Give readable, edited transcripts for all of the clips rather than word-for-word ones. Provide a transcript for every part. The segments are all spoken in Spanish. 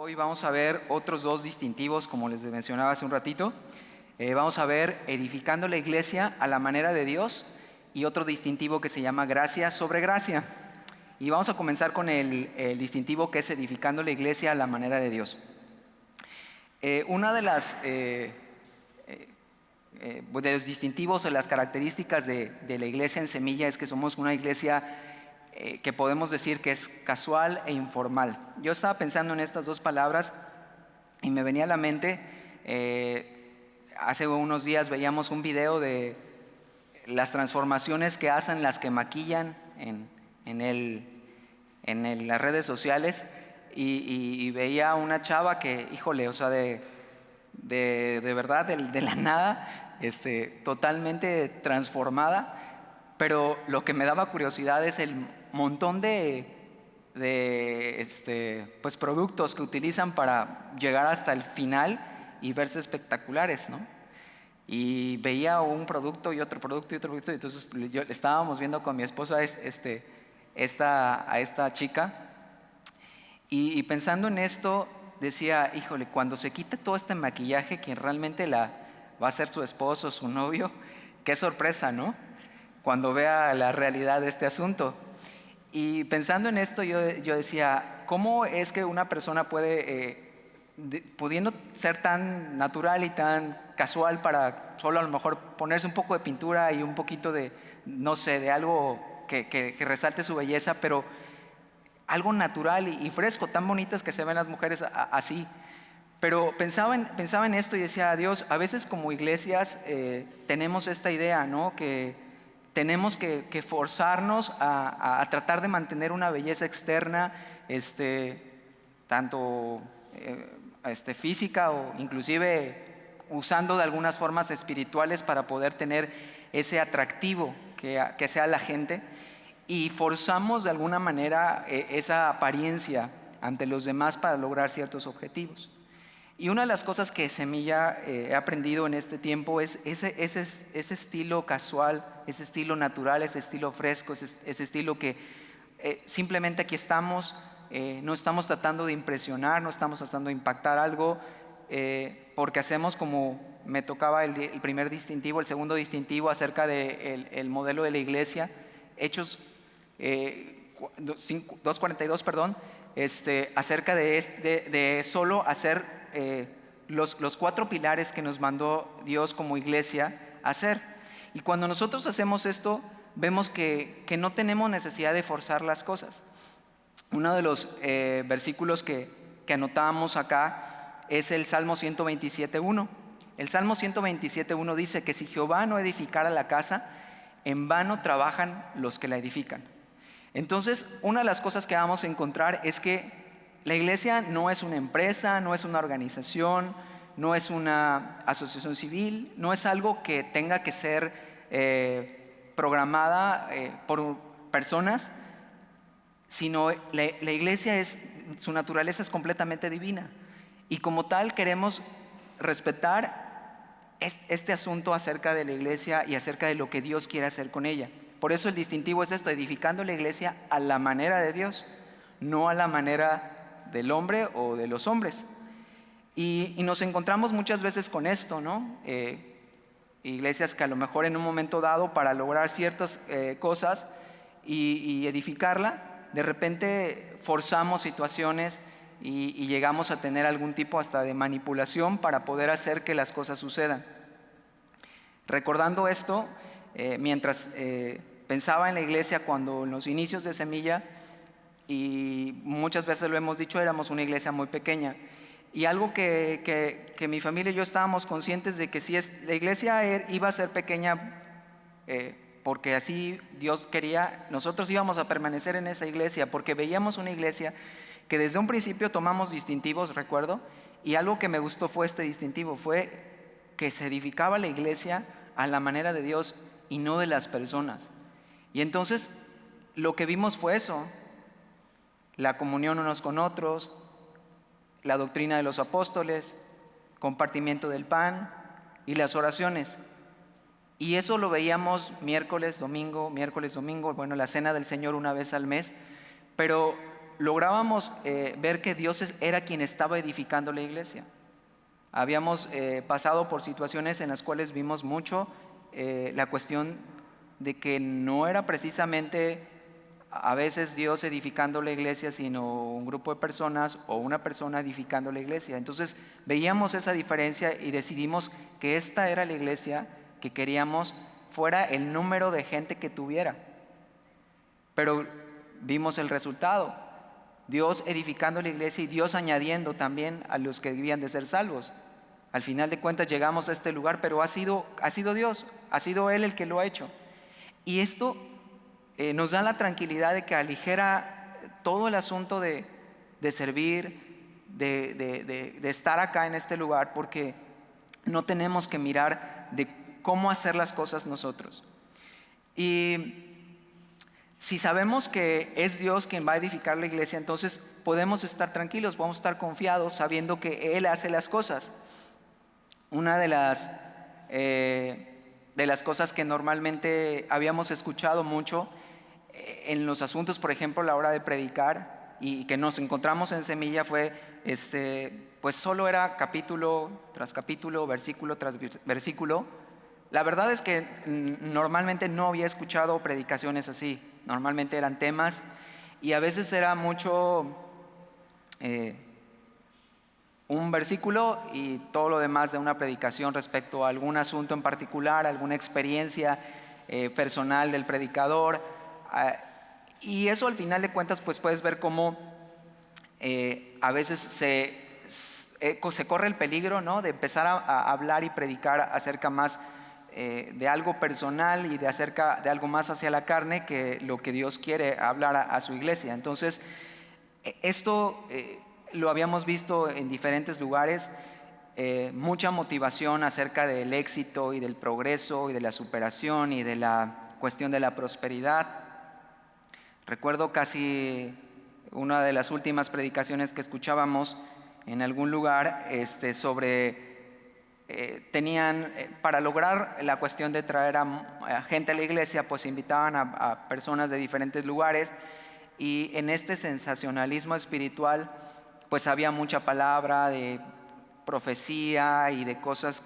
Hoy vamos a ver otros dos distintivos, como les mencionaba hace un ratito. Vamos a ver edificando la iglesia a la manera de Dios y otro distintivo que se llama gracia sobre gracia. Y vamos a comenzar con el distintivo que es edificando la iglesia a la manera de Dios. Una de los distintivos o las características de la iglesia en Semilla es que somos una iglesia que podemos decir que es casual e informal. Yo estaba pensando en estas dos palabras y me venía a la mente, hace unos días veíamos un video de las transformaciones que hacen las que maquillan en las redes sociales y veía una chava que, híjole, o sea, de verdad, de la nada, totalmente transformada, pero lo que me daba curiosidad es el montón de pues productos que utilizan para llegar hasta el final y verse espectaculares, ¿no? Y veía un producto y otro producto y otro producto, y entonces estábamos viendo con mi esposa a esta chica y pensando en esto decía, híjole, cuando se quite todo este maquillaje, quien realmente va a ser su esposo, su novio, qué sorpresa, ¿no? Cuando vea la realidad de este asunto. Y pensando en esto yo decía, ¿cómo es que una persona puede, pudiendo ser tan natural y tan casual para solo a lo mejor ponerse un poco de pintura y un poquito de, no sé, de algo que resalte su belleza, pero algo natural y fresco, tan bonitas que se ven las mujeres así? Pero pensaba en esto y decía, Dios, a veces como iglesias tenemos esta idea, ¿no? Que tenemos que forzarnos a tratar de mantener una belleza externa, tanto física o inclusive usando de algunas formas espirituales para poder tener ese atractivo que sea la gente, y forzamos de alguna manera esa apariencia ante los demás para lograr ciertos objetivos. Y una de las cosas que Semilla he aprendido en este tiempo es ese estilo casual, ese estilo natural, ese estilo fresco, ese estilo que simplemente aquí estamos, no estamos tratando de impresionar, no estamos tratando de impactar algo, porque hacemos como me tocaba el primer distintivo, el segundo distintivo acerca del modelo de la iglesia, Hechos 2:42, perdón, acerca de solo hacer los 4 pilares que nos mandó Dios como iglesia a hacer. Y cuando nosotros hacemos esto, vemos que no tenemos necesidad de forzar las cosas. Uno de los versículos que anotábamos acá es el Salmo 127:1. El Salmo 127:1 dice que si Jehová no edificara la casa, en vano trabajan los que la edifican. Entonces, una de las cosas que vamos a encontrar es que la iglesia no es una empresa, no es una organización, no es una asociación civil, no es algo que tenga que ser programada por personas, sino la iglesia su naturaleza es completamente divina. Y como tal queremos respetar este asunto acerca de la iglesia y acerca de lo que Dios quiere hacer con ella. Por eso el distintivo es esto, edificando la iglesia a la manera de Dios, no a la manera del hombre o de los hombres. Y nos encontramos muchas veces con esto, ¿no? Iglesias que a lo mejor en un momento dado, para lograr ciertas cosas y edificarla, de repente forzamos situaciones y llegamos a tener algún tipo hasta de manipulación para poder hacer que las cosas sucedan. Recordando esto, mientras pensaba en la iglesia cuando en los inicios de Semilla, y muchas veces lo hemos dicho, éramos una iglesia muy pequeña, y algo que mi familia y yo estábamos conscientes de que si la iglesia iba a ser pequeña porque así Dios quería, nosotros íbamos a permanecer en esa iglesia porque veíamos una iglesia que desde un principio tomamos distintivos, recuerdo, y algo que me gustó fue este distintivo, fue que se edificaba la iglesia a la manera de Dios y no de las personas. Y entonces lo que vimos fue eso, la comunión unos con otros, la doctrina de los apóstoles, compartimiento del pan y las oraciones. Y eso lo veíamos miércoles, domingo, bueno, la cena del Señor una vez al mes, pero lográbamos ver que Dios era quien estaba edificando la iglesia. Habíamos pasado por situaciones en las cuales vimos mucho la cuestión de que no era precisamente a veces Dios edificando la iglesia, sino un grupo de personas o una persona edificando la iglesia. Entonces veíamos esa diferencia y decidimos que esta era la iglesia que queríamos fuera el número de gente que tuviera. Pero vimos el resultado: Dios edificando la iglesia y Dios añadiendo también a los que debían de ser salvos. Al final de cuentas llegamos a este lugar, pero ha sido Dios, ha sido Él el que lo ha hecho. Y esto nos da la tranquilidad de que aligera todo el asunto de servir, de estar acá en este lugar, porque no tenemos que mirar de cómo hacer las cosas nosotros. Y si sabemos que es Dios quien va a edificar la iglesia, entonces podemos estar tranquilos, podemos estar confiados sabiendo que Él hace las cosas. Una de las cosas que normalmente habíamos escuchado mucho en los asuntos, por ejemplo, a la hora de predicar, y que nos encontramos en Semilla fue, pues solo era capítulo tras capítulo, versículo tras versículo. La verdad es que normalmente no había escuchado predicaciones así. Normalmente eran temas y a veces era mucho un versículo y todo lo demás de una predicación respecto a algún asunto en particular, alguna experiencia personal del predicador. Y eso al final de cuentas pues puedes ver cómo a veces se corre el peligro, ¿no?, de empezar a hablar y predicar acerca más de algo personal y acerca de algo más hacia la carne que lo que Dios quiere hablar a su iglesia. Entonces esto lo habíamos visto en diferentes lugares, mucha motivación acerca del éxito y del progreso y de la superación y de la cuestión de la prosperidad. Recuerdo casi una de las últimas predicaciones que escuchábamos en algún lugar sobre tenían, para lograr la cuestión de traer a gente a la iglesia, pues invitaban a personas de diferentes lugares, y en este sensacionalismo espiritual pues había mucha palabra de profecía y de cosas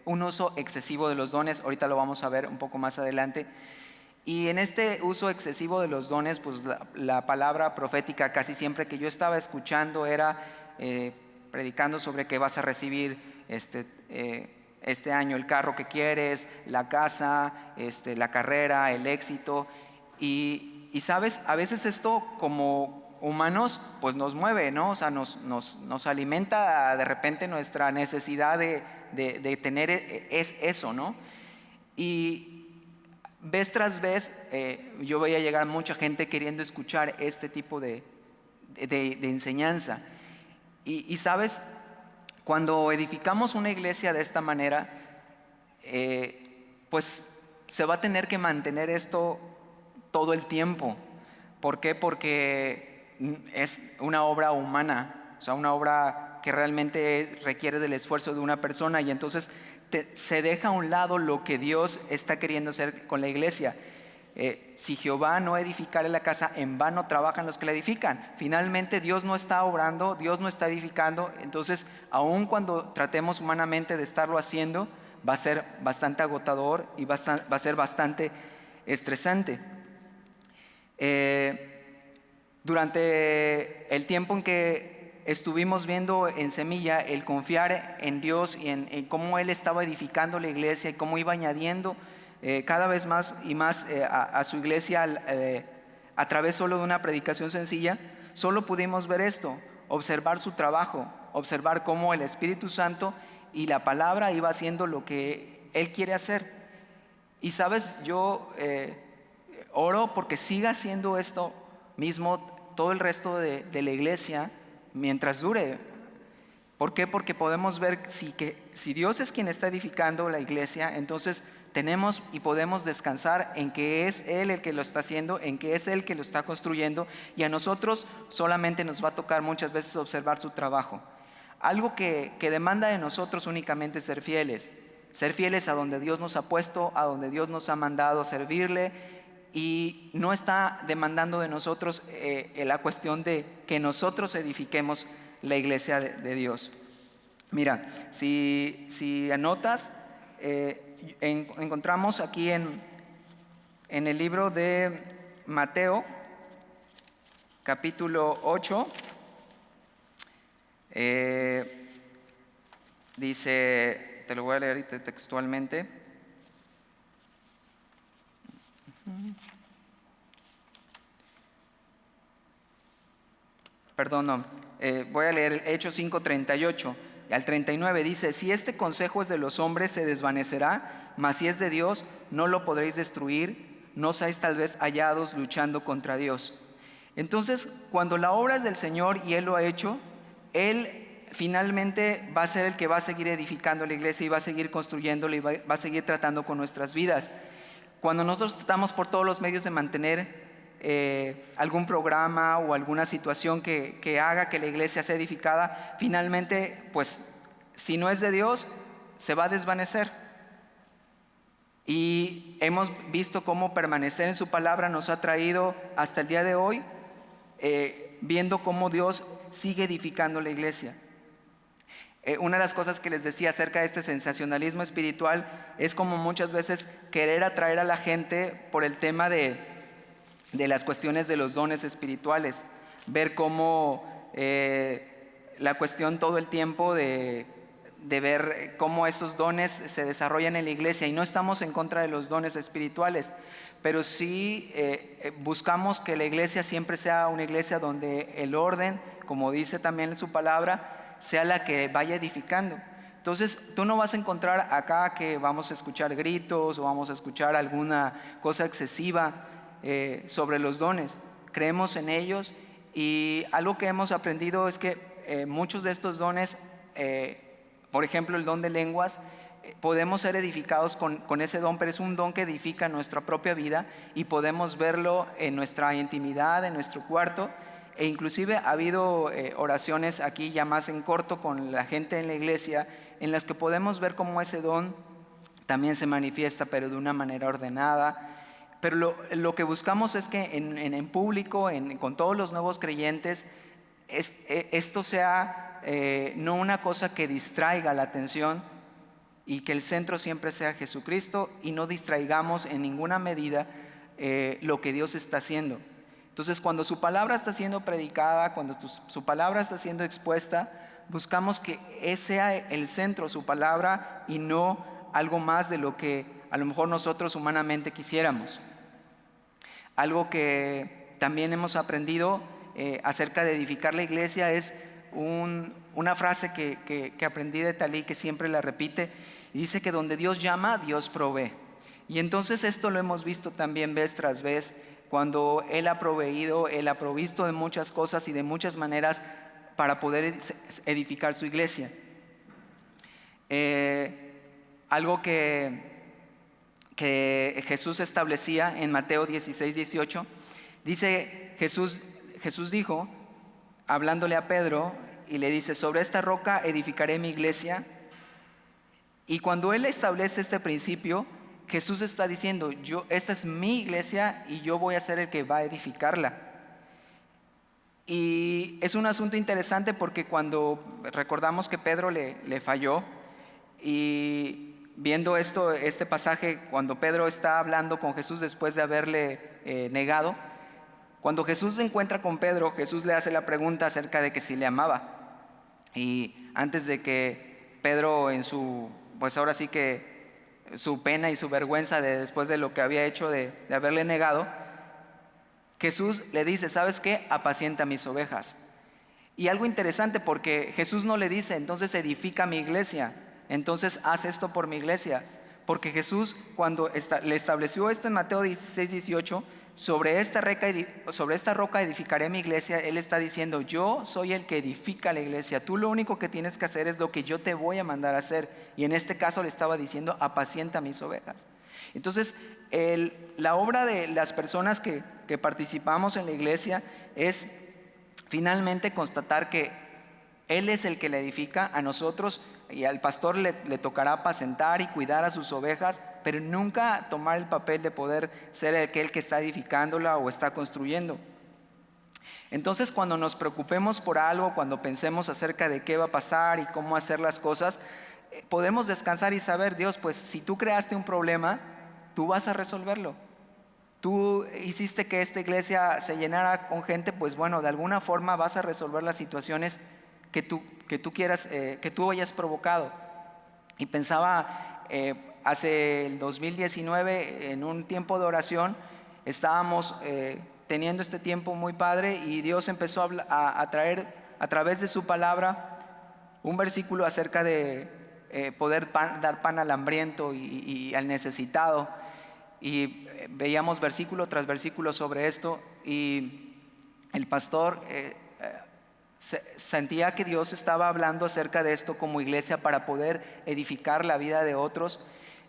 un uso excesivo de los dones. Ahorita lo vamos a ver un poco más adelante. Y en este uso excesivo de los dones, pues la palabra profética casi siempre que yo estaba escuchando era predicando sobre que vas a recibir este año el carro que quieres, la casa, la carrera, el éxito. Y sabes, a veces esto como humanos pues nos mueve, ¿no? O sea, nos alimenta de repente nuestra necesidad de tener eso, ¿no? Y vez tras vez yo veía llegar mucha gente queriendo escuchar este tipo de enseñanza. Y sabes, cuando edificamos una iglesia de esta manera, pues se va a tener que mantener esto todo el tiempo. ¿Por qué? Porque es una obra humana, o sea, una obra que realmente requiere del esfuerzo de una persona, y entonces se deja a un lado lo que Dios está queriendo hacer con la iglesia. Si Jehová no edificare la casa, en vano trabajan los que la edifican. Finalmente Dios no está obrando, Dios no está edificando. Entonces, aun cuando tratemos humanamente de estarlo haciendo, va a ser bastante agotador y va a ser bastante estresante. Durante el tiempo en que estuvimos viendo en Semilla el confiar en Dios y en cómo Él estaba edificando la iglesia y cómo iba añadiendo cada vez más y más a su iglesia a través solo de una predicación sencilla, solo pudimos ver esto, observar su trabajo, observar cómo el Espíritu Santo y la palabra iba haciendo lo que Él quiere hacer. Y sabes, yo oro porque siga haciendo esto mismo todo el resto de la iglesia mientras dure. ¿Por qué? Porque podemos ver si Dios es quien está edificando la iglesia, entonces tenemos y podemos descansar en que es Él el que lo está haciendo, en que es Él que lo está construyendo, y a nosotros solamente nos va a tocar muchas veces observar su trabajo. Algo que demanda de nosotros únicamente ser fieles a donde Dios nos ha puesto, a donde Dios nos ha mandado servirle, y no está demandando de nosotros la cuestión de que nosotros edifiquemos la iglesia de Dios. Mira, si anotas, encontramos aquí en el libro de Mateo, capítulo 8, dice, te lo voy a leer textualmente. Perdón, no, voy a leer Hechos 5:38 al 39, dice: si este consejo es de los hombres, se desvanecerá, mas si es de Dios, no lo podréis destruir, no seáis tal vez hallados luchando contra Dios. Entonces, cuando la obra es del Señor y Él lo ha hecho, Él finalmente va a ser el que va a seguir edificando la iglesia y va a seguir construyéndola y va a seguir tratando con nuestras vidas. Cuando nosotros tratamos por todos los medios de mantener algún programa o alguna situación que haga que la iglesia sea edificada, finalmente, pues, si no es de Dios, se va a desvanecer. Y hemos visto cómo permanecer en su palabra nos ha traído hasta el día de hoy, viendo cómo Dios sigue edificando la iglesia. Una de las cosas que les decía acerca de este sensacionalismo espiritual es como muchas veces querer atraer a la gente por el tema de las cuestiones de los dones espirituales, ver cómo la cuestión todo el tiempo de ver cómo esos dones se desarrollan en la iglesia, y no estamos en contra de los dones espirituales, pero sí buscamos que la iglesia siempre sea una iglesia donde el orden, como dice también en su palabra, sea la que vaya edificando. Entonces tú no vas a encontrar acá que vamos a escuchar gritos o vamos a escuchar alguna cosa excesiva sobre los dones. Creemos en ellos, y algo que hemos aprendido es que muchos de estos dones, por ejemplo el don de lenguas, podemos ser edificados con ese don, pero es un don que edifica nuestra propia vida y podemos verlo en nuestra intimidad, en nuestro cuarto. E inclusive ha habido oraciones aquí ya más en corto con la gente en la iglesia, en las que podemos ver cómo ese don también se manifiesta, pero de una manera ordenada. Pero lo que buscamos es que en público, con todos los nuevos creyentes, esto sea no una cosa que distraiga la atención, y que el centro siempre sea Jesucristo, y no distraigamos en ninguna medida lo que Dios está haciendo. Entonces, cuando su palabra está siendo predicada, cuando su palabra está siendo expuesta, buscamos que ese sea el centro, su palabra, y no algo más de lo que a lo mejor nosotros humanamente quisiéramos. Algo que también hemos aprendido acerca de edificar la iglesia es una frase que aprendí de Talí, que siempre la repite, y dice que donde Dios llama, Dios provee. Y entonces esto lo hemos visto también vez tras vez, cuando Él ha proveído, Él ha provisto de muchas cosas y de muchas maneras para poder edificar su iglesia. Algo que Jesús establecía en Mateo 16:18, dice Jesús dijo, hablándole a Pedro, y le dice: sobre esta roca edificaré mi iglesia. Y cuando Él establece este principio, Jesús está diciendo: esta es mi iglesia y yo voy a ser el que va a edificarla. Y es un asunto interesante porque cuando recordamos que Pedro le falló, y viendo este pasaje, cuando Pedro está hablando con Jesús después de haberle negado, cuando Jesús se encuentra con Pedro, Jesús le hace la pregunta acerca de que si le amaba. Y antes de que Pedro, pues ahora sí que su pena y su vergüenza después de lo que había hecho de haberle negado, Jesús le dice: ¿sabes qué? Apacienta mis ovejas. Y algo interesante, porque Jesús no le dice: entonces edifica mi iglesia, entonces haz esto por mi iglesia, porque Jesús, cuando le estableció esto en Mateo 16:18, sobre esta roca edificaré mi iglesia, Él está diciendo: yo soy el que edifica la iglesia, tú lo único que tienes que hacer es lo que yo te voy a mandar a hacer. Y en este caso le estaba diciendo: apacienta mis ovejas. Entonces la obra de las personas que participamos en la iglesia es finalmente constatar que Él es el que la edifica. A nosotros y al pastor le tocará apacentar y cuidar a sus ovejas, pero nunca tomar el papel de poder ser aquel que está edificándola o está construyendo. Entonces, cuando nos preocupemos por algo, cuando pensemos acerca de qué va a pasar y cómo hacer las cosas, podemos descansar y saber, Dios, pues si tú creaste un problema, tú vas a resolverlo. Tú hiciste que esta iglesia se llenara con gente, pues bueno, de alguna forma vas a resolver las situaciones que tú quieras, que tú hayas provocado. Y pensaba, hace el 2019, en un tiempo de oración, estábamos teniendo este tiempo muy padre y Dios empezó a traer a través de su palabra un versículo acerca de poder dar pan al hambriento y al necesitado. Y veíamos versículo tras versículo sobre esto, y el pastor sentía que Dios estaba hablando acerca de esto como iglesia para poder edificar la vida de otros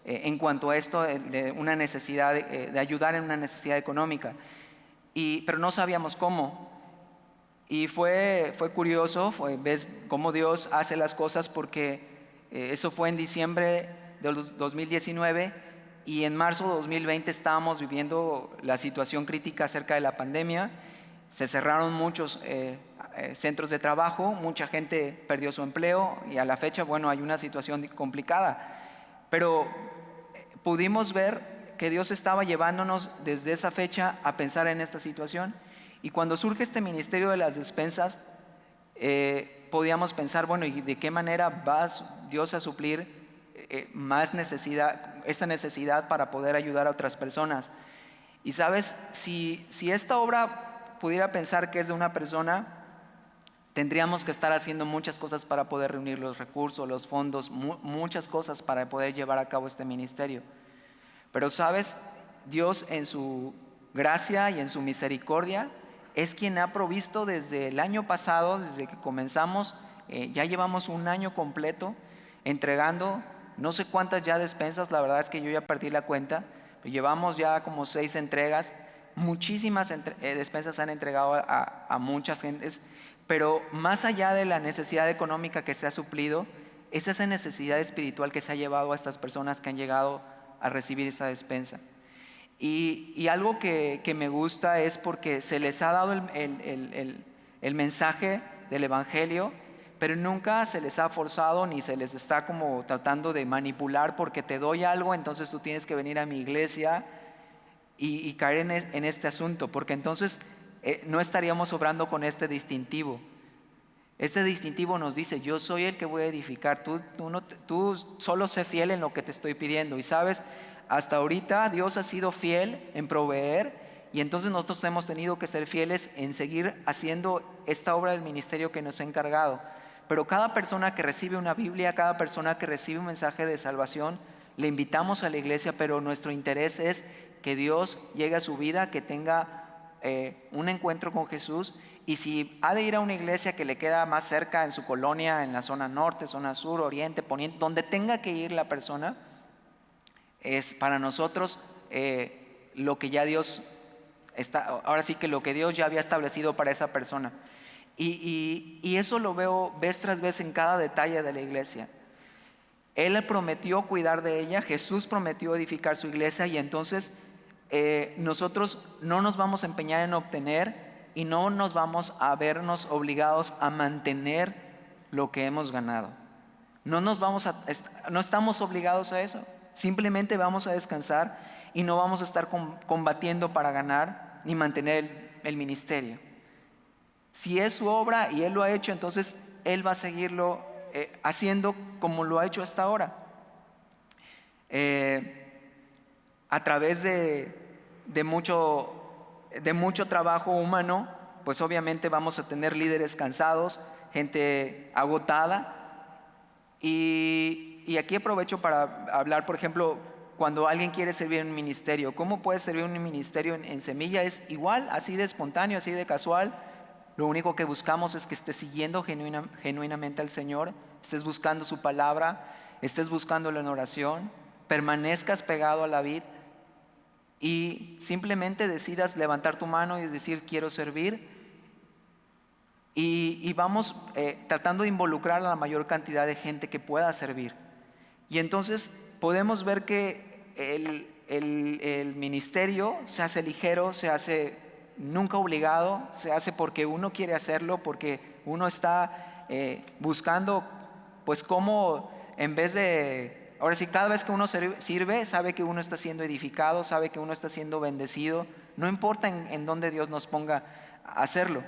en cuanto a esto de una necesidad, de ayudar en una necesidad económica. Pero no sabíamos cómo. Y fue curioso, ves cómo Dios hace las cosas, porque eso fue en diciembre del 2019 y en marzo de 2020 estábamos viviendo la situación crítica acerca de la pandemia. Se cerraron muchos centros de trabajo, mucha gente perdió su empleo y a la fecha, bueno, hay una situación complicada. Pero pudimos ver que Dios estaba llevándonos desde esa fecha a pensar en esta situación. Y cuando surge este ministerio de las despensas, podíamos pensar, bueno, ¿y de qué manera va Dios a suplir más necesidad, esta necesidad para poder ayudar a otras personas? Y sabes, si esta obra pudiera pensar que es de una persona, tendríamos que estar haciendo muchas cosas para poder reunir los recursos, los fondos, muchas cosas para poder llevar a cabo este ministerio. Pero sabes, Dios en su gracia y en su misericordia es quien ha provisto desde el año pasado, desde que comenzamos, ya llevamos un año completo entregando no sé cuántas ya despensas, la verdad es que yo ya perdí la cuenta, pero llevamos ya como 6 entregas, muchísimas despensas han entregado a muchas gentes, pero más allá de la necesidad económica que se ha suplido, es esa necesidad espiritual que se ha llevado a estas personas que han llegado a recibir esa despensa. Y algo que me gusta es porque se les ha dado el mensaje del Evangelio, pero nunca se les ha forzado ni se les está como tratando de manipular porque te doy algo, entonces tú tienes que venir a mi iglesia y caer en este asunto, porque entonces no estaríamos obrando con este distintivo. Este distintivo nos dice, yo soy el que voy a edificar, tú solo sé fiel en lo que te estoy pidiendo. Y sabes, hasta ahorita Dios ha sido fiel en proveer, y entonces nosotros hemos tenido que ser fieles en seguir haciendo esta obra del ministerio que nos ha encargado. Pero cada persona que recibe una Biblia, cada persona que recibe un mensaje de salvación, le invitamos a la iglesia, pero nuestro interés es que Dios llegue a su vida, que tenga un encuentro con Jesús. Y si ha de ir a una iglesia que le queda más cerca en su colonia, en la zona norte, zona sur, oriente, poniente, donde tenga que ir la persona, es para nosotros lo que ya Dios está, ahora sí que lo que Dios ya había establecido para esa persona. Y eso lo veo vez tras vez en cada detalle de la iglesia. Él prometió cuidar de ella, Jesús prometió edificar su iglesia, y entonces nosotros no nos vamos a empeñar en obtener y no nos vamos a vernos obligados a mantener lo que hemos ganado. No estamos obligados a eso. Simplemente vamos a descansar y no vamos a estar combatiendo para ganar ni mantener el ministerio. Si es su obra y Él lo ha hecho, entonces Él va a seguirlo haciendo como lo ha hecho hasta ahora. A través de mucho trabajo humano, pues obviamente vamos a tener líderes cansados, gente agotada. Y aquí aprovecho para hablar, por ejemplo, cuando alguien quiere servir en un ministerio. ¿Cómo puede servir en un ministerio en Semilla? Es igual, así de espontáneo, así de casual. Lo único que buscamos es que estés siguiendo genuinamente al Señor, estés buscando su palabra, estés buscándolo en oración, permanezcas pegado a la vid y simplemente decidas levantar tu mano y decir quiero servir. y vamos tratando de involucrar a la mayor cantidad de gente que pueda servir. Y entonces podemos ver que el ministerio se hace ligero, se hace nunca obligado, se hace porque uno quiere hacerlo, porque uno está buscando, pues cómo en vez de, ahora sí, cada vez que uno sirve, sabe que uno está siendo edificado, sabe que uno está siendo bendecido, no importa en dónde Dios nos ponga a hacerlo.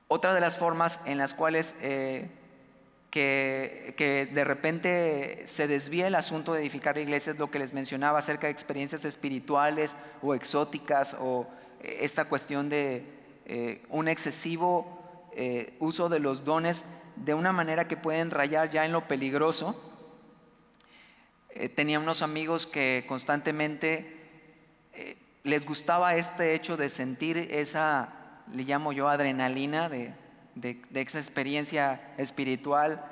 Otra de las formas en las cuales que de repente se desvía el asunto de edificar iglesias, lo que les mencionaba acerca de experiencias espirituales o exóticas, o esta cuestión de un excesivo uso de los dones de una manera que pueden rayar ya en lo peligroso. Tenía unos amigos que constantemente les gustaba este hecho de sentir esa, le llamo yo, adrenalina de esa experiencia espiritual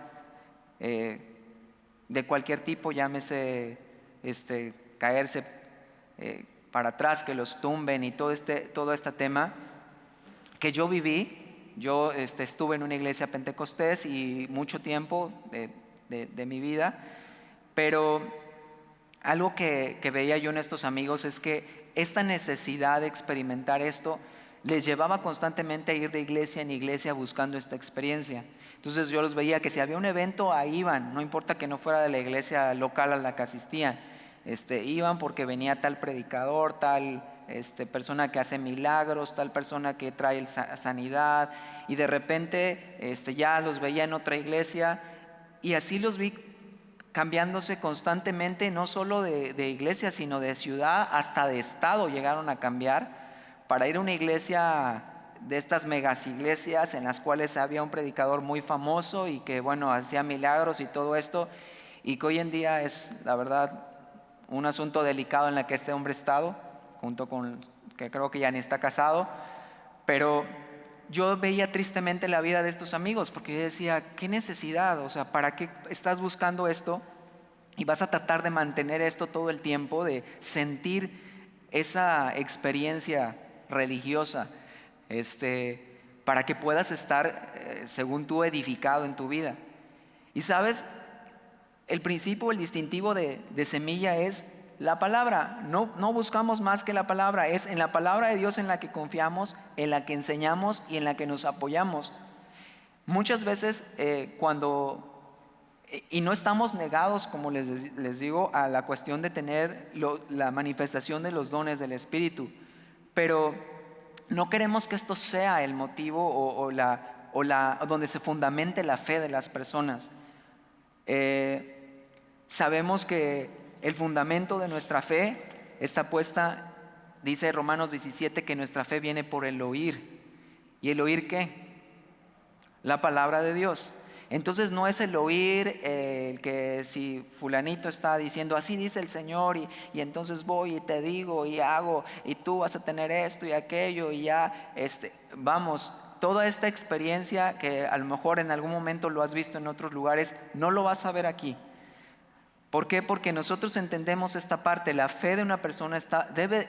de cualquier tipo, llámese caerse para atrás, que los tumben y todo este tema que yo viví. Yo estuve en una iglesia pentecostés y mucho tiempo de mi vida, pero algo que veía yo en estos amigos es que esta necesidad de experimentar esto les llevaba constantemente a ir de iglesia en iglesia buscando esta experiencia. Entonces yo los veía que si había un evento, ahí iban, no importa que no fuera de la iglesia local a la que asistían. Iban porque venía tal predicador, tal persona que hace milagros, tal persona que trae sanidad, y de repente ya los veía en otra iglesia, y así los vi cambiándose constantemente, no solo de iglesia, sino de ciudad, hasta de estado llegaron a cambiar, para ir a una iglesia de estas megas iglesias en las cuales había un predicador muy famoso y que hacía milagros y todo esto, y que hoy en día es, la verdad, un asunto delicado en el que este hombre ha estado, junto con que creo que ya ni está casado. Pero yo veía tristemente la vida de estos amigos, porque yo decía, qué necesidad, o sea, ¿para qué estás buscando esto? Y vas a tratar de mantener esto todo el tiempo, de sentir esa experiencia religiosa, para que puedas estar, según tú, edificado en tu vida. Y sabes, el principio, el distintivo de Semilla es la palabra. No buscamos más que la palabra. Es en la palabra de Dios en la que confiamos, en la que enseñamos y en la que nos apoyamos. Muchas veces y no estamos negados, como les digo, a la cuestión de tener la manifestación de los dones del Espíritu, pero no queremos que esto sea el motivo o donde se fundamente la fe de las personas. Sabemos que el fundamento de nuestra fe está puesta, dice Romanos 17, que nuestra fe viene por el oír. ¿Y el oír qué? La palabra de Dios. Entonces no es el oír el que si fulanito está diciendo así dice el Señor y entonces voy y te digo y hago y tú vas a tener esto y aquello y ya toda esta experiencia que a lo mejor en algún momento lo has visto en otros lugares, no lo vas a ver aquí. ¿Por qué? Porque nosotros entendemos esta parte. La fe de una persona debe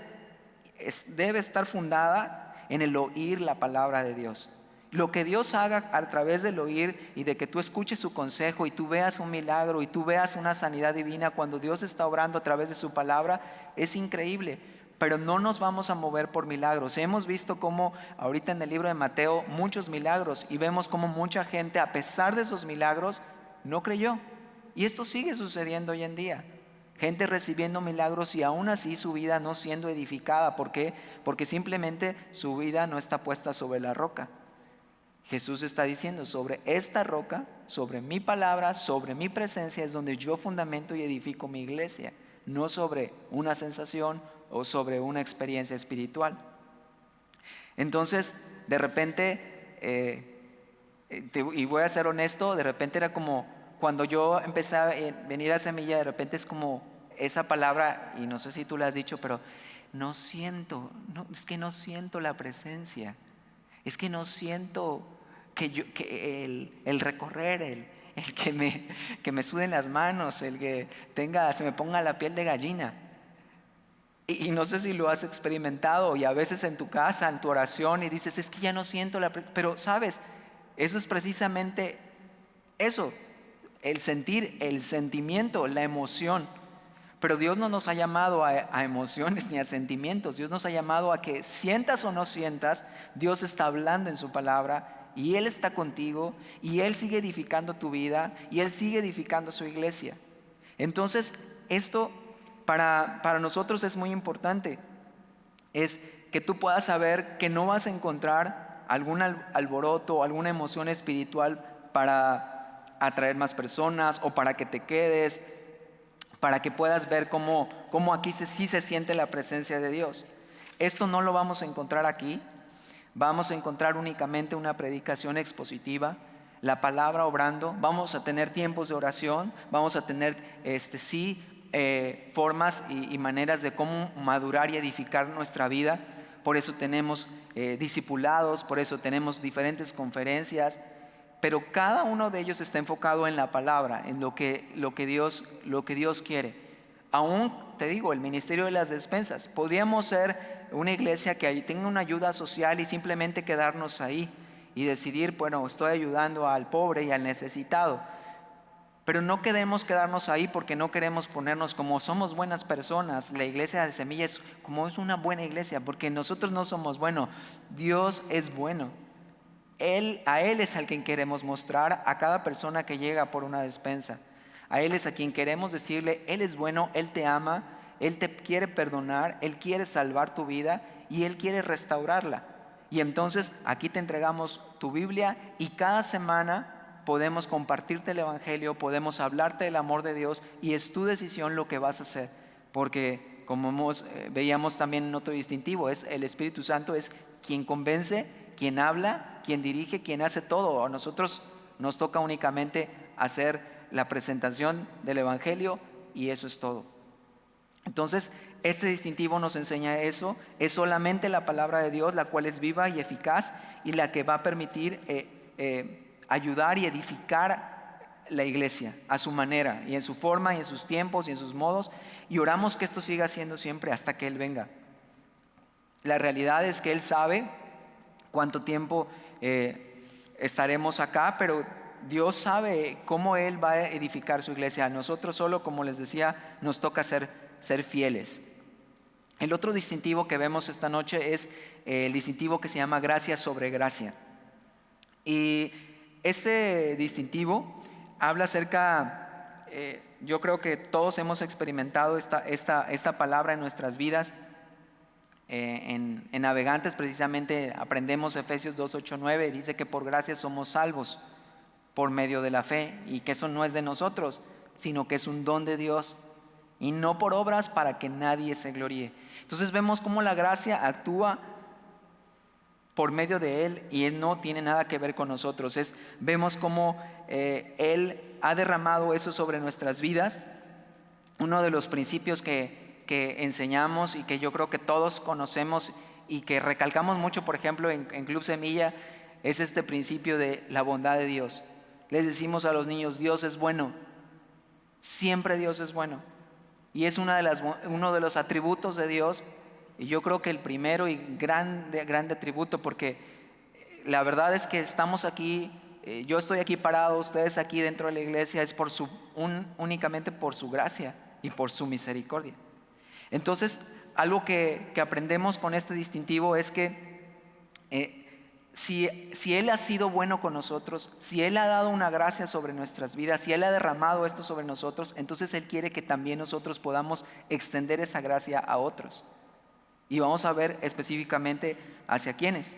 estar fundada en el oír la palabra de Dios. Lo que Dios haga a través del oír y de que tú escuches su consejo y tú veas un milagro y tú veas una sanidad divina cuando Dios está obrando a través de su palabra, es increíble. Pero no nos vamos a mover por milagros. Hemos visto cómo ahorita en el libro de Mateo muchos milagros, y vemos cómo mucha gente, a pesar de esos milagros, no creyó. Y esto sigue sucediendo hoy en día. Gente recibiendo milagros y aún así su vida no siendo edificada. ¿Por qué? Porque simplemente su vida no está puesta sobre la roca. Jesús está diciendo, sobre esta roca, sobre mi palabra, sobre mi presencia es donde yo fundamento y edifico mi iglesia, no sobre una sensación o sobre una experiencia espiritual. Entonces, de repente, y voy a ser honesto, de repente era como cuando yo empecé a venir a Semilla, de repente es como esa palabra, y no sé si tú la has dicho, pero es que no siento la presencia. Es que no siento que el recorrer, el que me suden las manos, el que se me ponga la piel de gallina. Y no sé si lo has experimentado, y a veces en tu casa, en tu oración, y dices, es que ya no siento pero sabes, eso es precisamente eso, el sentir, el sentimiento, la emoción. Pero Dios no nos ha llamado a emociones ni a sentimientos. Dios nos ha llamado a que sientas o no sientas, Dios está hablando en su palabra y Él está contigo y Él sigue edificando tu vida y Él sigue edificando su iglesia. Entonces, esto para nosotros es muy importante. Es que tú puedas saber que no vas a encontrar algún alboroto o alguna emoción espiritual para atraer más personas o para que te quedes, para que puedas ver cómo aquí sí se siente la presencia de Dios. Esto no lo vamos a encontrar aquí. Vamos a encontrar únicamente una predicación expositiva, la palabra obrando. Vamos a tener tiempos de oración, vamos a tener formas y maneras de cómo madurar y edificar nuestra vida. Por eso tenemos discipulados, por eso tenemos diferentes conferencias, pero cada uno de ellos está enfocado en la palabra, en lo que Dios quiere. Aún te digo, el ministerio de las despensas, podríamos ser una iglesia que tenga una ayuda social y simplemente quedarnos ahí y decidir, bueno, estoy ayudando al pobre y al necesitado. Pero no queremos quedarnos ahí porque no queremos ponernos como somos buenas personas. La iglesia de Semilla es una buena iglesia, porque nosotros no somos buenos. Dios es bueno. A Él es al quien queremos mostrar a cada persona que llega por una despensa. A Él es a quien queremos decirle, Él es bueno, Él te ama, Él te quiere perdonar, Él quiere salvar tu vida y Él quiere restaurarla. Y entonces aquí te entregamos tu Biblia y cada semana podemos compartirte el Evangelio, podemos hablarte del amor de Dios y es tu decisión lo que vas a hacer. Porque como veíamos también en otro distintivo, es el Espíritu Santo es quien convence, quien habla, quien dirige, quien hace todo. A nosotros nos toca únicamente hacer la presentación del Evangelio y eso es todo. Entonces, este distintivo nos enseña eso. Es solamente la palabra de Dios la cual es viva y eficaz y la que va a permitir ayudar y edificar la iglesia a su manera y en su forma y en sus tiempos y en sus modos, y oramos que esto siga siendo siempre hasta que Él venga. La realidad es que Él sabe cuánto tiempo estaremos acá, pero Dios sabe cómo Él va a edificar su iglesia. A nosotros solo, como les decía, nos toca ser fieles. El otro distintivo que vemos esta noche es el distintivo que se llama gracia sobre gracia. Y este distintivo habla acerca, yo creo que todos hemos experimentado esta palabra en nuestras vidas. En Navegantes precisamente aprendemos Efesios 2, 8, 9, dice que por gracia somos salvos por medio de la fe y que eso no es de nosotros, sino que es un don de Dios y no por obras para que nadie se gloríe. Entonces vemos cómo la gracia actúa por medio de Él y Él no tiene nada que ver con nosotros. Vemos cómo Él ha derramado eso sobre nuestras vidas. Uno de los principios que enseñamos y que yo creo que todos conocemos y que recalcamos mucho, por ejemplo, en Club Semilla, es este principio de la bondad de Dios. Les decimos a los niños, Dios es bueno, siempre Dios es bueno. Y es uno de los atributos de Dios, y yo creo que el primero y grande atributo, porque la verdad es que estamos aquí, yo estoy aquí parado, ustedes aquí dentro de la iglesia, es únicamente por su gracia y por su misericordia. Entonces, algo que aprendemos con este distintivo es que si Él ha sido bueno con nosotros, si Él ha dado una gracia sobre nuestras vidas, si Él ha derramado esto sobre nosotros, entonces Él quiere que también nosotros podamos extender esa gracia a otros. Y vamos a ver específicamente hacia quiénes.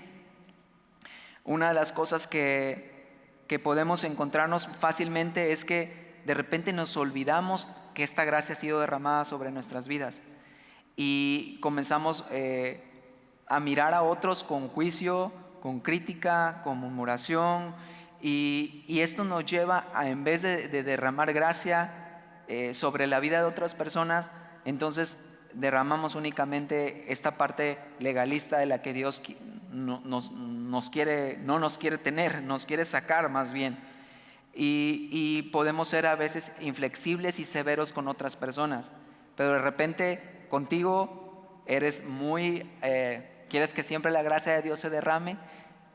Una de las cosas que podemos encontrarnos fácilmente es que de repente nos olvidamos que esta gracia ha sido derramada sobre nuestras vidas y comenzamos a mirar a otros con juicio, con crítica, con murmuración, y esto nos lleva a, en vez de derramar gracia sobre la vida de otras personas, entonces derramamos únicamente esta parte legalista de la que Dios no nos quiere tener, nos quiere sacar más bien. Y podemos ser a veces inflexibles y severos con otras personas, pero de repente contigo eres quieres que siempre la gracia de Dios se derrame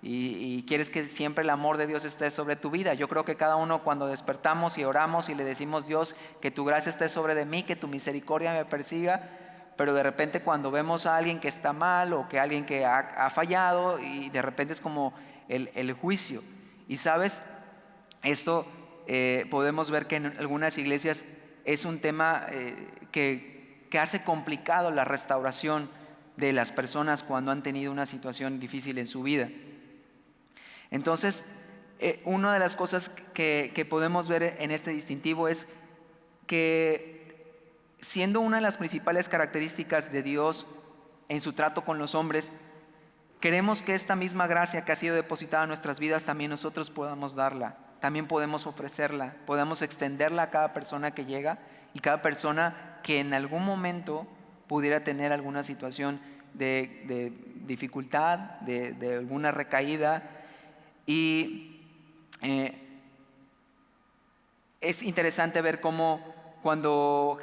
y quieres que siempre el amor de Dios esté sobre tu vida. Yo creo que cada uno, cuando despertamos y oramos y le decimos: Dios, que tu gracia esté sobre de mí, que tu misericordia me persiga, pero de repente cuando vemos a alguien que está mal o que alguien que ha fallado, y de repente es como el juicio. Y sabes, esto podemos ver que en algunas iglesias es un tema que hace complicado la restauración de las personas cuando han tenido una situación difícil en su vida. Entonces, una de las cosas que podemos ver en este distintivo es que, siendo una de las principales características de Dios en su trato con los hombres, queremos que esta misma gracia que ha sido depositada en nuestras vidas también nosotros podamos darla, también podemos ofrecerla, podemos extenderla a cada persona que llega y cada persona que en algún momento pudiera tener alguna situación de dificultad, de alguna recaída. Y es interesante ver cómo cuando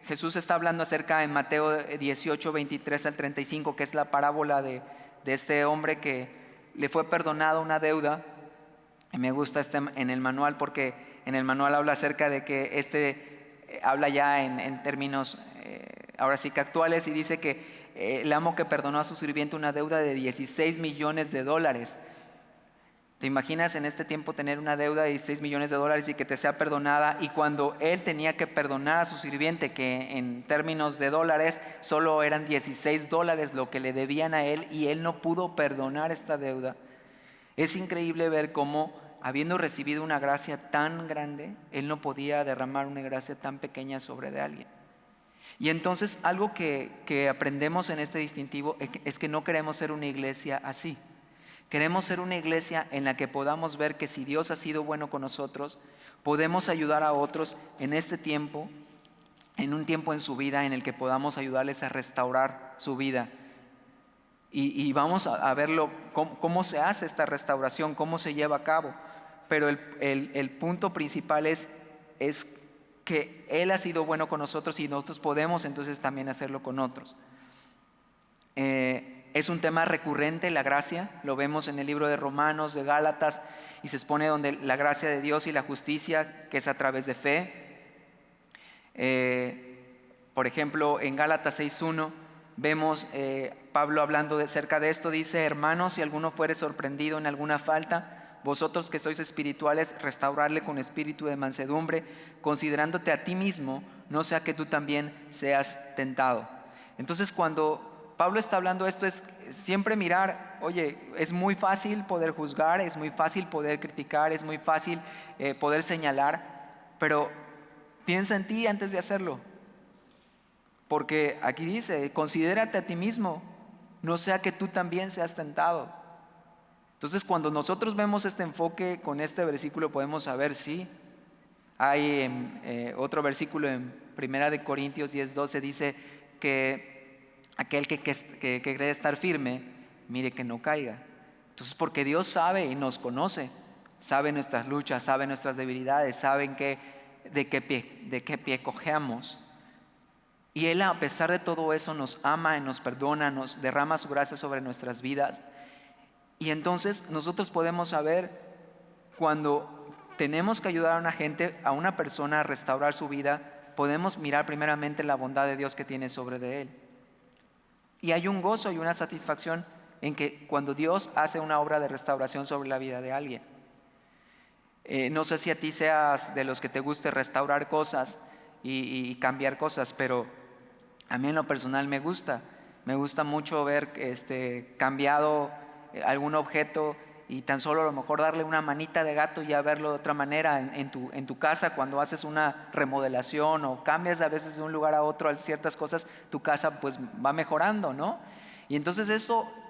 Jesús está hablando acerca en Mateo 18, 23 al 35, que es la parábola de este hombre que le fue perdonada una deuda. Y me gusta en el manual, porque en el manual habla acerca de que habla ya en términos ahora sí que actuales, y dice que el amo que perdonó a su sirviente una deuda de $16 millones. ¿Te imaginas en este tiempo tener una deuda de $16 millones y que te sea perdonada? Y cuando él tenía que perdonar a su sirviente, que en términos de dólares solo eran $16 lo que le debían a él, y él no pudo perdonar esta deuda. Es increíble ver cómo, habiendo recibido una gracia tan grande, él no podía derramar una gracia tan pequeña sobre de alguien. Y entonces algo que aprendemos en este distintivo es que no queremos ser una iglesia así. Queremos ser una iglesia en la que podamos ver que si Dios ha sido bueno con nosotros, podemos ayudar a otros en este tiempo, en un tiempo en su vida en el que podamos ayudarles a restaurar su vida. Y vamos a verlo, cómo se hace esta restauración, cómo se lleva a cabo. Pero el punto principal es que Él ha sido bueno con nosotros y nosotros podemos entonces también hacerlo con otros. Es un tema recurrente, la gracia, lo vemos en el libro de Romanos, de Gálatas, y se expone donde la gracia de Dios y la justicia, que es a través de fe. Por ejemplo, en Gálatas 6:1 vemos Pablo hablando acerca de esto, dice: hermanos, si alguno fuere sorprendido en alguna falta, vosotros que sois espirituales, restaurarle con espíritu de mansedumbre, considerándote a ti mismo, no sea que tú también seas tentado. Entonces, cuando Pablo está hablando esto, es siempre mirar, oye, es muy fácil poder juzgar, es muy fácil poder criticar, es muy fácil poder señalar, pero piensa en ti antes de hacerlo. Porque aquí dice: considérate a ti mismo, no sea que tú también seas tentado. Entonces, cuando nosotros vemos este enfoque con este versículo, podemos saber, sí. Hay otro versículo en 1 Corintios 10:12, dice que aquel que cree estar firme, mire que no caiga. Entonces, porque Dios sabe y nos conoce, sabe nuestras luchas, sabe nuestras debilidades, sabe de qué pie cojeamos. Y Él, a pesar de todo eso, nos ama y nos perdona, nos derrama su gracia sobre nuestras vidas. Y entonces nosotros podemos saber cuando tenemos que ayudar a una gente, a una persona a restaurar su vida, podemos mirar primeramente la bondad de Dios que tiene sobre de él. Y hay un gozo y una satisfacción en que cuando Dios hace una obra de restauración sobre la vida de alguien. No sé si a ti seas de los que te guste restaurar cosas y cambiar cosas, pero a mí en lo personal me gusta mucho ver cambiado algún objeto, y tan solo a lo mejor darle una manita de gato y ya verlo de otra manera en tu casa. Cuando haces una remodelación o cambias a veces de un lugar a otro ciertas cosas, tu casa pues va mejorando, ¿no? Y entonces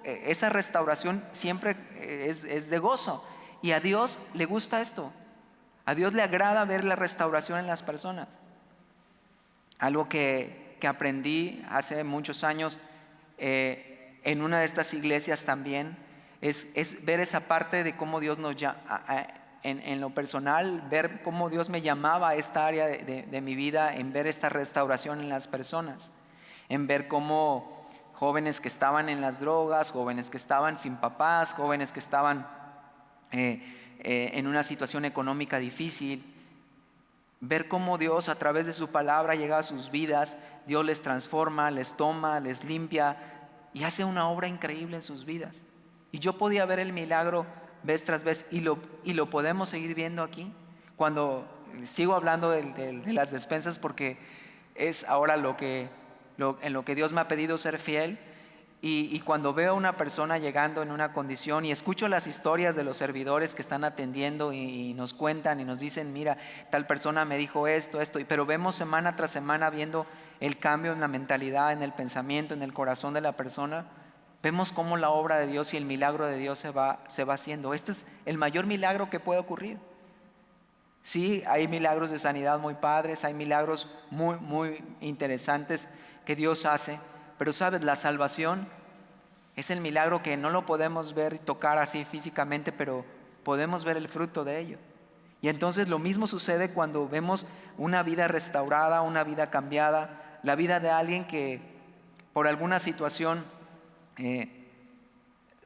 esa restauración siempre es de gozo, y a Dios le gusta esto. A Dios le agrada ver la restauración en las personas. Algo que aprendí hace muchos años en una de estas iglesias también es ver esa parte de cómo Dios nos llama, en lo personal, ver cómo Dios me llamaba a esta área de mi vida, en ver esta restauración en las personas, en ver cómo jóvenes que estaban en las drogas, jóvenes que estaban sin papás, jóvenes que estaban en una situación económica difícil. Ver cómo Dios a través de su palabra llega a sus vidas, Dios les transforma, les toma, les limpia y hace una obra increíble en sus vidas. Y yo podía ver el milagro vez tras vez y lo podemos seguir viendo aquí. Cuando sigo hablando de las despensas porque es ahora en lo que Dios me ha pedido ser fiel. Y cuando veo a una persona llegando en una condición y escucho las historias de los servidores que están atendiendo y nos cuentan y nos dicen, mira, tal persona me dijo esto, pero vemos semana tras semana viendo el cambio en la mentalidad, en el pensamiento, en el corazón de la persona, vemos cómo la obra de Dios y el milagro de Dios se va haciendo. Este es el mayor milagro que puede ocurrir. Sí, hay milagros de sanidad muy padres, hay milagros muy, muy interesantes que Dios hace. Pero sabes, la salvación es el milagro que no lo podemos ver y tocar así físicamente, pero podemos ver el fruto de ello. Y entonces lo mismo sucede cuando vemos una vida restaurada, una vida cambiada, la vida de alguien que por alguna situación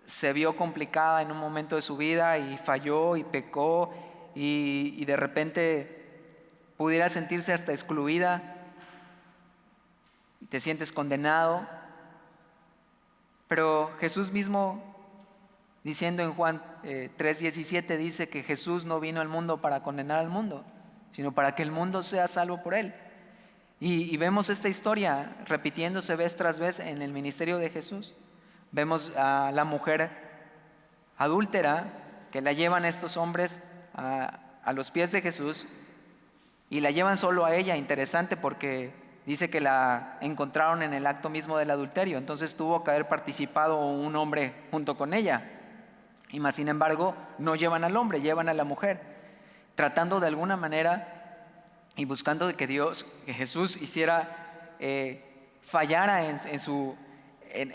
se vio complicada en un momento de su vida y falló y pecó y de repente pudiera sentirse hasta excluida. Te sientes condenado, pero Jesús mismo, diciendo en Juan 3:17, dice que Jesús no vino al mundo para condenar al mundo, sino para que el mundo sea salvo por él. Y vemos esta historia repitiéndose vez tras vez en el ministerio de Jesús. Vemos a la mujer adúltera que la llevan estos hombres a los pies de Jesús y la llevan solo a ella. Interesante porque dice que la encontraron en el acto mismo del adulterio, entonces tuvo que haber participado un hombre junto con ella. Y más sin embargo, no llevan al hombre, llevan a la mujer, tratando de alguna manera y buscando de que Jesús hiciera, fallara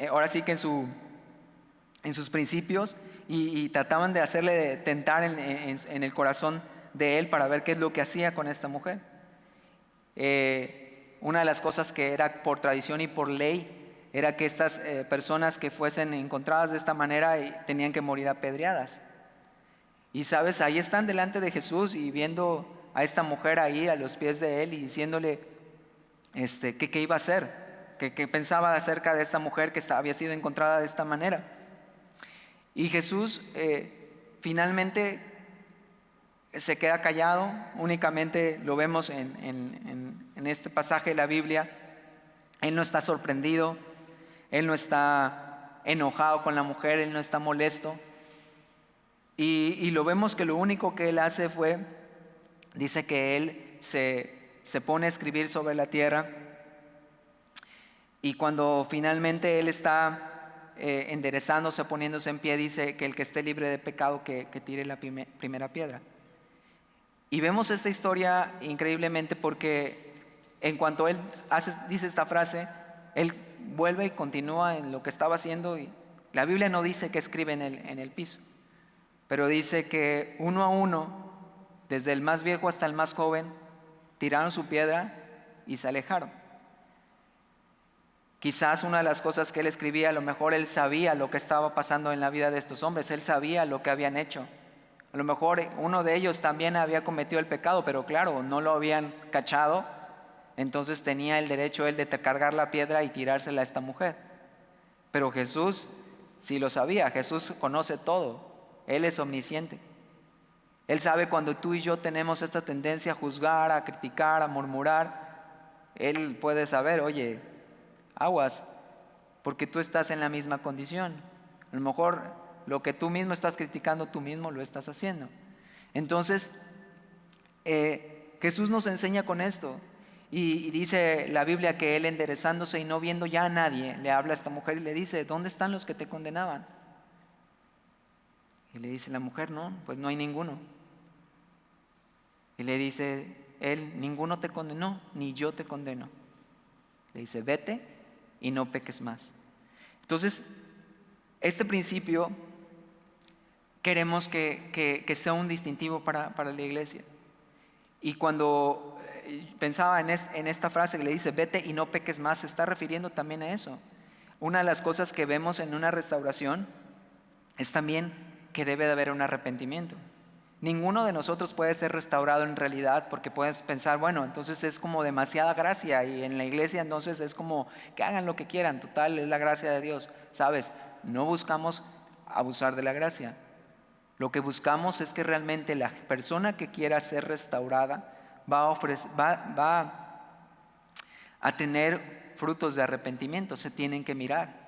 ahora sí que en sus principios y trataban de hacerle tentar en el corazón de él para ver qué es lo que hacía con esta mujer. Una de las cosas que era por tradición y por ley era que estas personas que fuesen encontradas de esta manera tenían que morir apedreadas. Y sabes, ahí están delante de Jesús y viendo a esta mujer ahí a los pies de él y diciéndole qué iba a hacer, qué pensaba acerca de esta mujer que había sido encontrada de esta manera. Y Jesús finalmente se queda callado, únicamente lo vemos en este pasaje de la Biblia. Él no está sorprendido, él no está enojado con la mujer, él no está molesto. Y lo vemos que lo único que él hace dice que él se pone a escribir sobre la tierra. Y cuando finalmente él está enderezándose, poniéndose en pie, dice que el que esté libre de pecado que tire la primera piedra. Y vemos esta historia increíblemente porque en cuanto él dice esta frase, él vuelve y continúa en lo que estaba haciendo. Y la Biblia no dice que escribe en el piso, pero dice que uno a uno, desde el más viejo hasta el más joven, tiraron su piedra y se alejaron. Quizás una de las cosas que él escribía, a lo mejor él sabía lo que estaba pasando en la vida de estos hombres, él sabía lo que habían hecho. A lo mejor uno de ellos también había cometido el pecado, pero claro, no lo habían cachado, entonces tenía el derecho él de cargar la piedra y tirársela a esta mujer. Pero Jesús sí lo sabía, Jesús conoce todo, Él es omnisciente. Él sabe cuando tú y yo tenemos esta tendencia a juzgar, a criticar, a murmurar. Él puede saber, oye, aguas, porque tú estás en la misma condición. A lo mejor lo que tú mismo estás criticando, tú mismo lo estás haciendo. Entonces, Jesús nos enseña con esto. Y dice la Biblia que él, enderezándose y no viendo ya a nadie, le habla a esta mujer y le dice, ¿dónde están los que te condenaban? Y le dice la mujer, no, pues no hay ninguno. Y le dice él, ninguno te condenó, ni yo te condeno. Le dice, vete y no peques más. Entonces, este principio queremos que sea un distintivo para la iglesia. Y cuando pensaba en esta frase que le dice, vete y no peques más, se está refiriendo también a eso. Una de las cosas que vemos en una restauración es también que debe de haber un arrepentimiento. Ninguno de nosotros puede ser restaurado en realidad, porque puedes pensar, bueno, entonces es como demasiada gracia y en la iglesia entonces es como que hagan lo que quieran, total, es la gracia de Dios. Sabes, no buscamos abusar de la gracia. Lo que buscamos es que realmente la persona que quiera ser restaurada va a tener frutos de arrepentimiento, se tienen que mirar.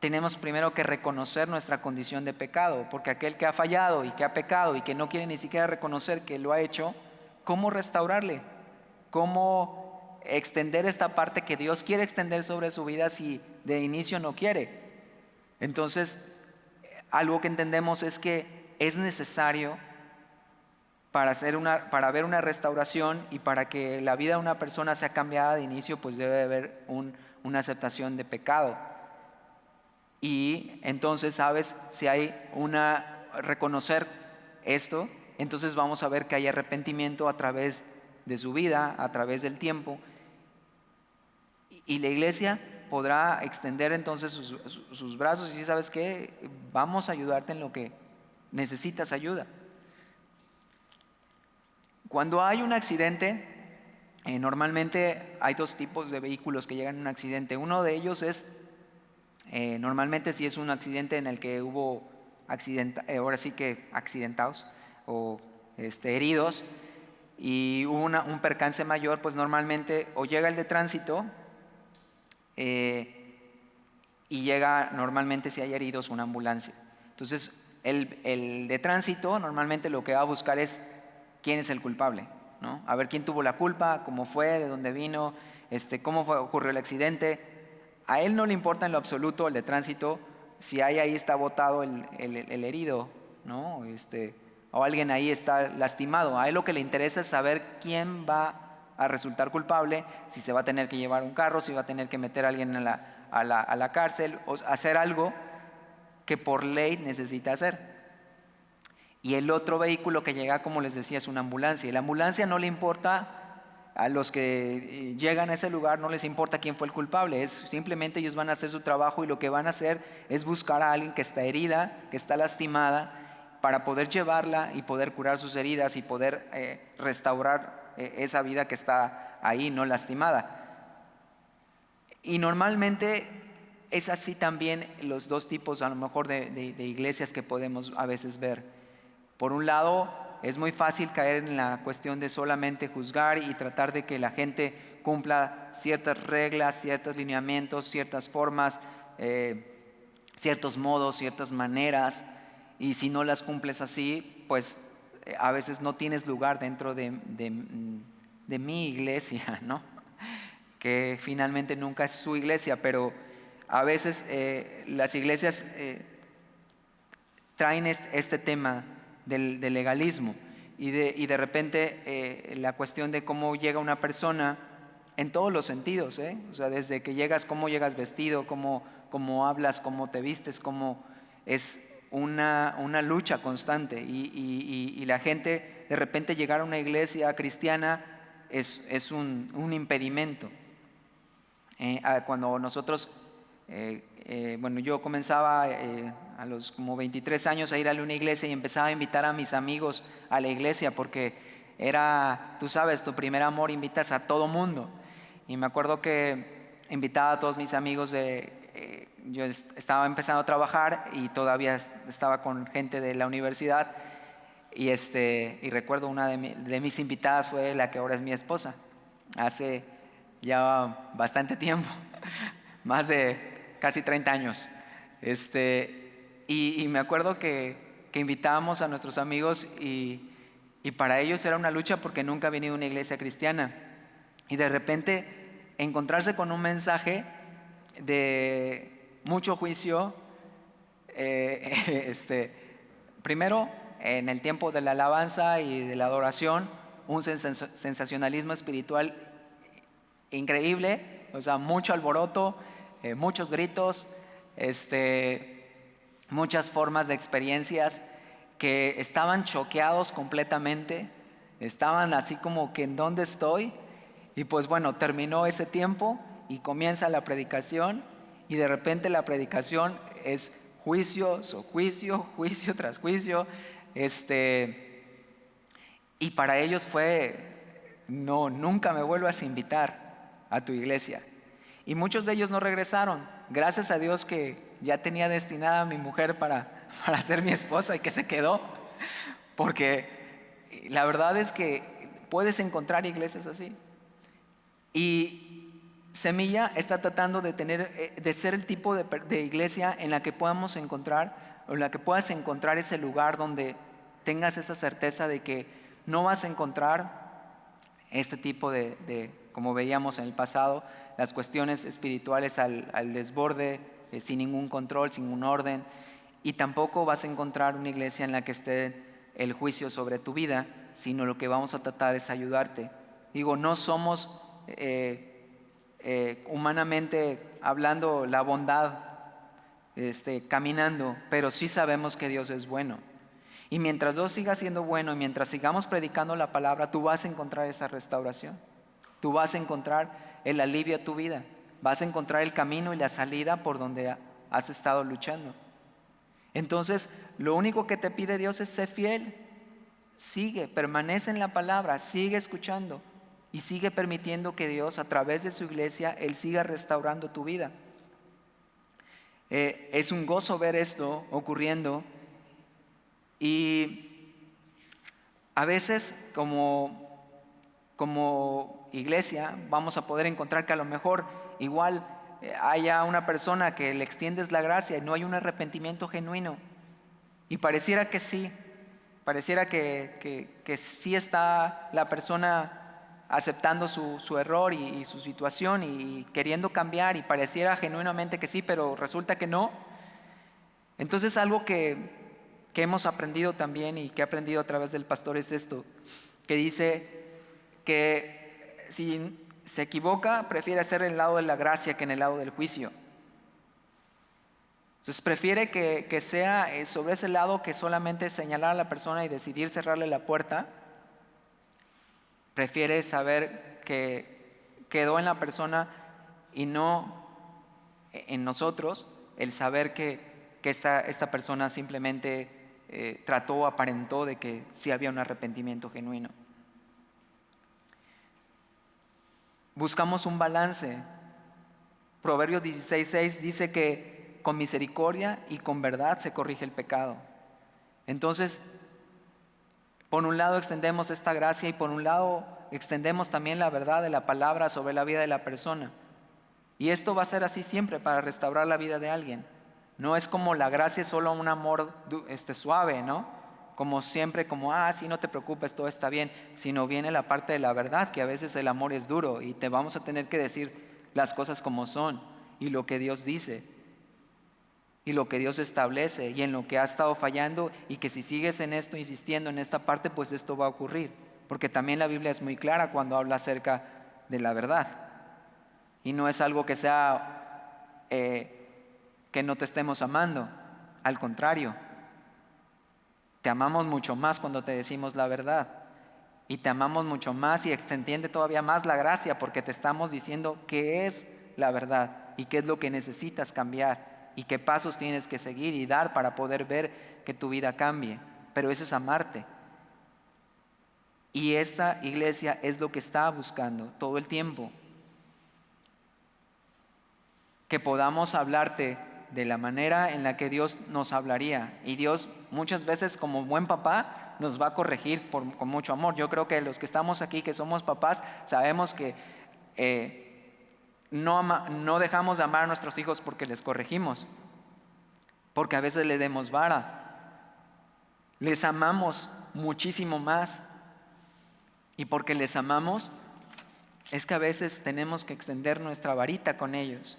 Tenemos primero que reconocer nuestra condición de pecado, porque aquel que ha fallado y que ha pecado y que no quiere ni siquiera reconocer que lo ha hecho, ¿cómo restaurarle? ¿Cómo extender esta parte que Dios quiere extender sobre su vida si de inicio no quiere? Entonces, algo que entendemos es que es necesario para ver una restauración y para que la vida de una persona sea cambiada de inicio, pues debe haber una aceptación de pecado. Y entonces, ¿sabes? Si hay reconocer esto, entonces vamos a ver que hay arrepentimiento a través de su vida, a través del tiempo. Y la iglesia podrá extender entonces sus brazos y decir, ¿sabes qué? Vamos a ayudarte en lo que necesitas ayuda. Cuando hay un accidente, normalmente hay dos tipos de vehículos que llegan a un accidente. Uno de ellos es, normalmente si es un accidente en el que hubo ahora sí que accidentados o heridos y hubo un percance mayor, pues normalmente o llega el de tránsito y llega normalmente, si hay heridos, una ambulancia. Entonces el de tránsito normalmente lo que va a buscar es quién es el culpable, ¿no? A ver quién tuvo la culpa, cómo fue, de dónde vino, cómo ocurrió el accidente. A él no le importa en lo absoluto, el de tránsito, si ahí está botado el herido, ¿no? O alguien ahí está lastimado. A él lo que le interesa es saber quién va a resultar culpable, si se va a tener que llevar un carro, si va a tener que meter a alguien a la cárcel, o hacer algo que por ley necesita hacer. Y el otro vehículo que llega, como les decía, es una ambulancia. Y la ambulancia no le importa a los que llegan a ese lugar, no les importa quién fue el culpable. Simplemente ellos van a hacer su trabajo y lo que van a hacer es buscar a alguien que está herida, que está lastimada, para poder llevarla y poder curar sus heridas y poder restaurar esa vida que está ahí no lastimada. Y normalmente es así también los dos tipos a lo mejor de iglesias que podemos a veces ver. Por un lado, es muy fácil caer en la cuestión de solamente juzgar y tratar de que la gente cumpla ciertas reglas, ciertos lineamientos, ciertas formas, ciertos modos, ciertas maneras, y si no las cumples así, pues a veces no tienes lugar dentro de mi iglesia, ¿no? Que finalmente nunca es su iglesia, pero a veces las iglesias traen este tema del legalismo y de repente la cuestión de cómo llega una persona en todos los sentidos, o sea, desde que llegas, cómo llegas vestido, cómo hablas, cómo te vistes, cómo es una lucha constante y la gente de repente llegar a una iglesia cristiana es un impedimento. Cuando nosotros yo comenzaba a los como 23 años a ir a una iglesia y empezaba a invitar a mis amigos a la iglesia porque era, tú sabes, tu primer amor, invitas a todo mundo. Y me acuerdo que invitaba a todos mis amigos yo estaba empezando a trabajar y todavía estaba con gente de la universidad y recuerdo una de mis invitadas fue la que ahora es mi esposa, hace ya bastante tiempo, más de casi 30 años. Y me acuerdo que invitábamos a nuestros amigos y para ellos era una lucha porque nunca había venido a una iglesia cristiana. Y de repente encontrarse con un mensaje de mucho juicio, primero en el tiempo de la alabanza y de la adoración, un sensacionalismo espiritual increíble, o sea, mucho alboroto, muchos gritos, muchas formas de experiencias que estaban choqueados completamente, estaban así como que ¿en dónde estoy? Y pues bueno, terminó ese tiempo y comienza la predicación y de repente la predicación es juicio tras juicio. Y para ellos fue, no, nunca me vuelvas a invitar a tu iglesia. Y muchos de ellos no regresaron. Gracias a Dios que ya tenía destinada a mi mujer para ser mi esposa y que se quedó. Porque la verdad es que puedes encontrar iglesias así. Y Semilla está tratando de ser el tipo de iglesia en la que podamos encontrar, o en la que puedas encontrar ese lugar donde tengas esa certeza de que no vas a encontrar este tipo como veíamos en el pasado, las cuestiones espirituales al desborde, sin ningún control, sin un orden, y tampoco vas a encontrar una iglesia en la que esté el juicio sobre tu vida, sino lo que vamos a tratar es ayudarte. Digo, no somos humanamente hablando la bondad caminando, pero sí sabemos que Dios es bueno. Y mientras Dios siga siendo bueno y mientras sigamos predicando la palabra, tú vas a encontrar esa restauración. Tú vas a encontrar el alivio a tu vida. Vas a encontrar el camino y la salida por donde has estado luchando. Entonces, lo único que te pide Dios es ser fiel. Sigue, permanece en la palabra, sigue escuchando y sigue permitiendo que Dios, a través de su iglesia, Él siga restaurando tu vida. Es un gozo ver esto ocurriendo. Y a veces como iglesia vamos a poder encontrar que a lo mejor igual haya una persona que le extiendes la gracia y no hay un arrepentimiento genuino. Y pareciera que sí, pareciera que sí está la persona aceptando su error y su situación y queriendo cambiar, y pareciera genuinamente que sí, pero resulta que no. Entonces algo que hemos aprendido también y que he aprendido a través del pastor es esto, que dice que si se equivoca, prefiere hacer en el lado de la gracia que en el lado del juicio. Entonces prefiere que sea sobre ese lado que solamente señalar a la persona y decidir cerrarle la puerta. Prefiere saber que quedó en la persona y no en nosotros el saber que esta persona simplemente trató o aparentó de que sí había un arrepentimiento genuino. Buscamos un balance. Proverbios 16:6 dice que con misericordia y con verdad se corrige el pecado. Entonces, por un lado extendemos esta gracia y por un lado extendemos también la verdad de la palabra sobre la vida de la persona. Y esto va a ser así siempre para restaurar la vida de alguien. No es como la gracia es solo un amor suave, ¿no? Como siempre, sí, no te preocupes, todo está bien. Sino viene la parte de la verdad, que a veces el amor es duro y te vamos a tener que decir las cosas como son y lo que Dios dice y lo que Dios establece y en lo que has estado fallando, y que si sigues en esto, insistiendo en esta parte, pues esto va a ocurrir. Porque también la Biblia es muy clara cuando habla acerca de la verdad. Y no es algo que sea que no te estemos amando. Al contrario, te amamos mucho más cuando te decimos la verdad. Y te amamos mucho más y extiende todavía más la gracia, porque te estamos diciendo qué es la verdad y qué es lo que necesitas cambiar y qué pasos tienes que seguir y dar para poder ver que tu vida cambie. Pero eso es amarte. Y esta iglesia es lo que está buscando todo el tiempo. Que podamos hablarte de la manera en la que Dios nos hablaría. Y Dios muchas veces, como buen papá, nos va a corregir con mucho amor. Yo creo que los que estamos aquí, que somos papás, sabemos que no dejamos de amar a nuestros hijos porque les corregimos, porque a veces le demos vara. Les amamos muchísimo más. Y porque les amamos, es que a veces tenemos que extender nuestra varita con ellos.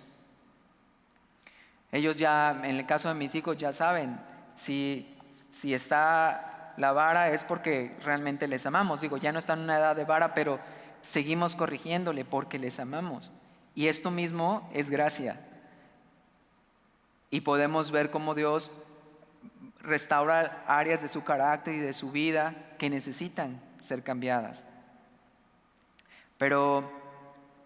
Ellos ya, en el caso de mis hijos, ya saben, si está la vara es porque realmente les amamos. Digo, ya no están en una edad de vara, pero seguimos corrigiéndole porque les amamos. Y esto mismo es gracia. Y podemos ver cómo Dios restaura áreas de su carácter y de su vida que necesitan ser cambiadas. Pero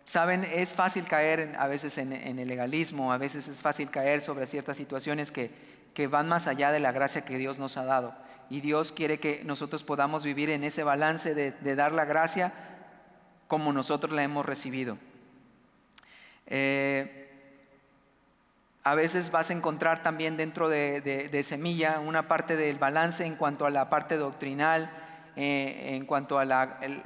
Saben, es fácil caer a veces en el legalismo, a veces es fácil caer sobre ciertas situaciones que van más allá de la gracia que Dios nos ha dado. Y Dios quiere que nosotros podamos vivir en ese balance de dar la gracia como nosotros la hemos recibido. A veces vas a encontrar también dentro de Semilla una parte del balance en cuanto a la parte doctrinal, en cuanto a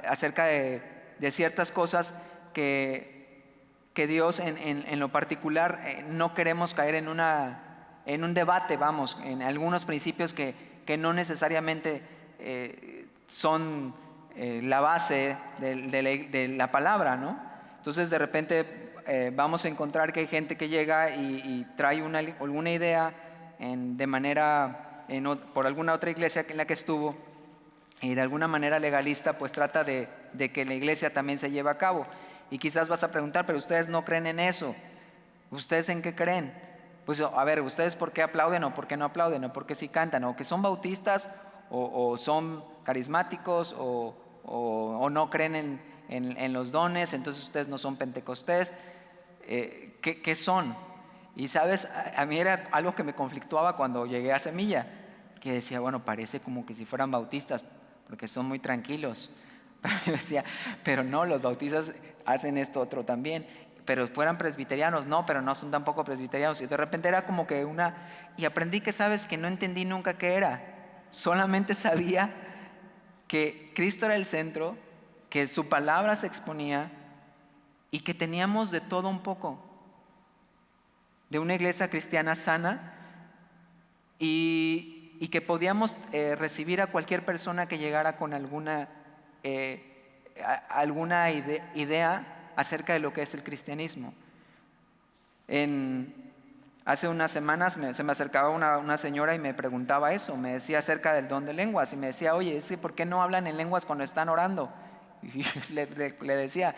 acerca de ciertas cosas que Dios en lo particular no queremos caer en un debate, vamos, en algunos principios que no necesariamente son la base de la palabra, ¿no? Entonces de repente vamos a encontrar que hay gente que llega y trae alguna idea por alguna otra iglesia en la que estuvo, y de alguna manera legalista pues trata de que la iglesia también se lleve a cabo. Y quizás vas a preguntar, pero ustedes no creen en eso. ¿Ustedes en qué creen? Pues a ver, ¿ustedes por qué aplauden o por qué no aplauden o por qué sí cantan? ¿O que son bautistas o son carismáticos o no creen en los dones, entonces ustedes no son pentecostés? ¿Qué son? Y sabes, a mí era algo que me conflictuaba cuando llegué a Semilla, que decía, bueno, parece como que si fueran bautistas, porque son muy tranquilos. Pero yo decía, pero no, los bautistas hacen esto otro también. Pero fueran presbiterianos, no, pero no son tampoco presbiterianos. Y de repente era como que y aprendí que sabes que no entendí nunca qué era. Solamente sabía que Cristo era el centro, que su palabra se exponía y que teníamos de todo un poco. De una iglesia cristiana sana y que podíamos recibir a cualquier persona que llegara con alguna idea acerca de lo que es el cristianismo. Hace unas semanas se me acercaba una señora y me preguntaba eso, me decía acerca del don de lenguas y me decía, oye, ¿por qué no hablan en lenguas cuando están orando? Y le decía,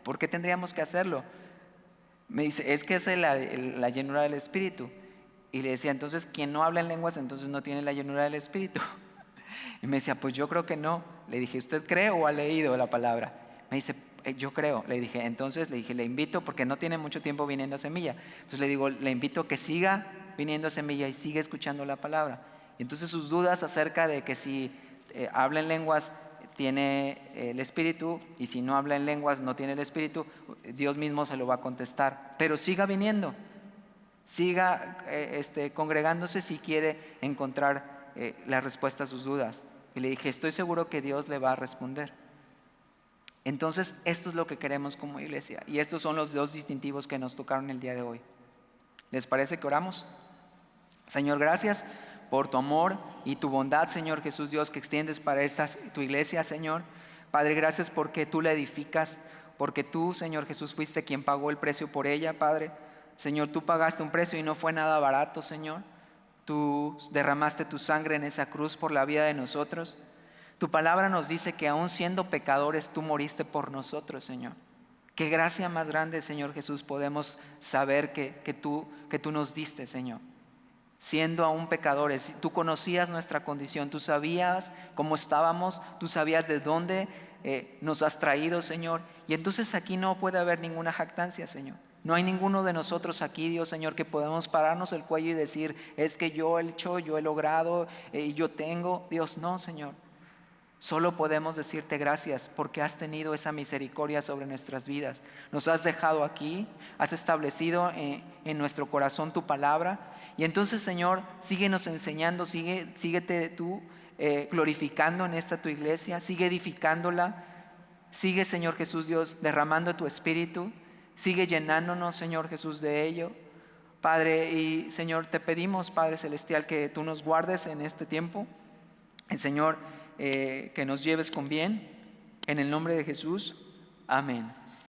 ¿por qué tendríamos que hacerlo? Me dice, es que es la llenura del Espíritu. Y le decía, entonces, quien no habla en lenguas, entonces no tiene la llenura del Espíritu. Y me decía, pues yo creo que no. Le dije, ¿usted cree o ha leído la palabra? Me dice, yo creo. Le dije, entonces, le invito, porque no tiene mucho tiempo viniendo a Semilla. Entonces le digo, le invito a que siga viniendo a Semilla y siga escuchando la palabra. Y entonces sus dudas acerca de que si habla en lenguas tiene el Espíritu y si no habla en lenguas no tiene el Espíritu, Dios mismo se lo va a contestar. Pero siga viniendo, siga congregándose si quiere encontrar la respuesta a sus dudas. Y le dije, estoy seguro que Dios le va a responder. Entonces, esto es lo que queremos como iglesia. Y estos son los dos distintivos que nos tocaron el día de hoy. ¿Les parece que oramos? Señor, gracias por tu amor y tu bondad, Señor Jesús Dios, que extiendes para tu iglesia, Señor. Padre, gracias porque tú la edificas, porque tú, Señor Jesús, fuiste quien pagó el precio por ella, Padre. Señor, tú pagaste un precio y no fue nada barato, Señor. Tú derramaste tu sangre en esa cruz por la vida de nosotros. Tu palabra nos dice que aún siendo pecadores, tú moriste por nosotros, Señor. Qué gracia más grande, Señor Jesús, podemos saber que tú nos diste, Señor. Siendo aún pecadores, tú conocías nuestra condición, tú sabías cómo estábamos, tú sabías de dónde nos has traído, Señor. Y entonces aquí no puede haber ninguna jactancia, Señor. No hay ninguno de nosotros aquí, Dios, Señor, que podamos pararnos el cuello y decir, es que yo he hecho, yo he logrado, yo tengo. Dios, no, Señor. Solo podemos decirte gracias porque has tenido esa misericordia sobre nuestras vidas. Nos has dejado aquí, has establecido en nuestro corazón tu palabra. Y entonces, Señor, síguenos enseñando, síguete tú glorificando en esta tu iglesia, sigue edificándola. Sigue, Señor Jesús Dios, derramando tu espíritu. Sigue llenándonos, Señor Jesús, de ello. Padre y Señor, te pedimos, Padre Celestial, que tú nos guardes en este tiempo. El Señor, que nos lleves con bien, en el nombre de Jesús, amén.